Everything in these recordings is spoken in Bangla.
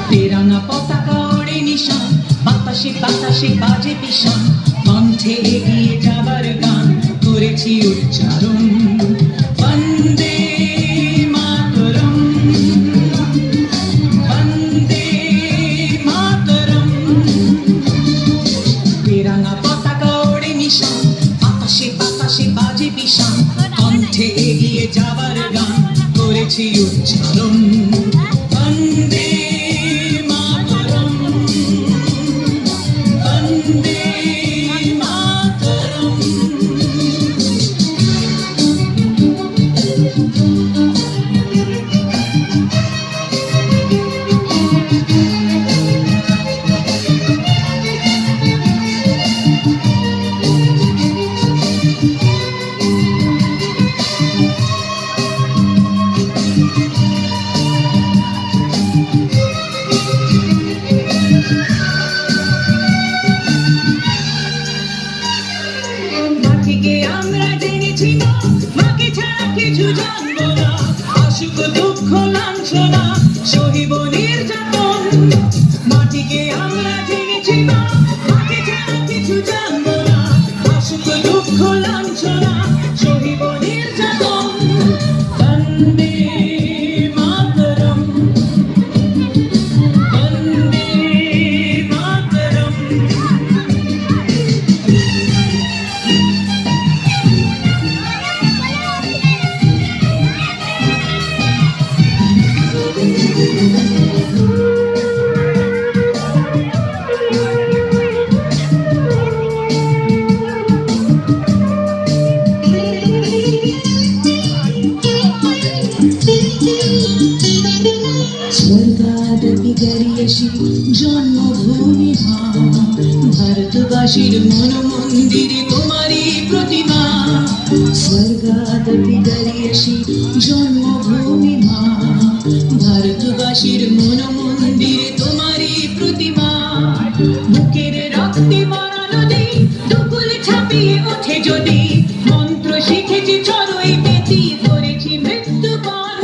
তেরাঙ্গা পতাকা ওড়ে নিশান, বাতাসে বাতাসে বাজে পিশান, কণ্ঠে এগিয়ে যাবার গান করেছি উচ্চারণ। বন্দে মাতরম, বন্দে মাতরম। তেরাঙ্গা পতাকা ওড়ে নিশান, বাতাসে বাতাসে বাজে পিশান, কণ্ঠে এগিয়ে যাবার গান করেছি উচ্চারণ। বন্দে মাতরম, বন্দে মাতরম। আমরা জেনেছি না, মাকে ছাড়া কিছু জানবো না, অসুখ দুঃখ লাঞ্ছনা সহিব নির্যাতন। মাটিকে আমরা জেনেছি না, মাকে ছাড়া কিছু জানবো না, অসুখ দুঃখ লাঞ্ছনা সহিব নির্যাতন। বন্দে মাতরম, বন্দে মাতরম। স্বর্গাদপি গরিয়সি জন্মভূমি মা, ভারতবাসীর মন মন্দিরে তোমারই প্রতিমা। স্বর্গাদপি গরিয়সি জন্মভূমি মা, ভারতবাসীর মন মন্দিরে তোমারই প্রতিমা। বুকের রক্তে মরা নদী দুকুল ছাপিয়ে ওঠে যদি, মন্ত্র শিখেছি চড়ুই পেতি করেছি মৃত্যুপণ।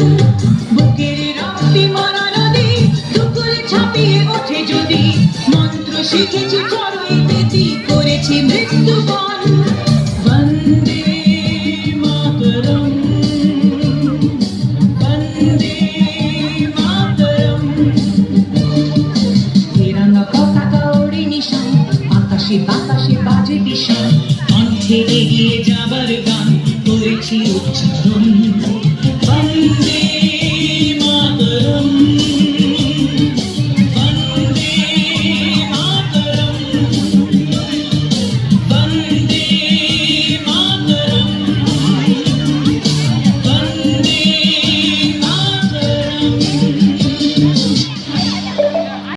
বুকের রক্তে মরা নদী দুকুল ছাপিয়ে ওঠে যদি, মন্ত্র শিখেছি চড়ুই পেতি করেছি মৃত্যুপণ। বন্দে মাতরম, বন্দে মাতরম। তেরাঙ্গা পতাকা ওড়ে নিশান, আকাশে বাতাসে বাজে পিশান, কণ্ঠে এগিয়ে যাবার গান করেছি উচ্চারণ।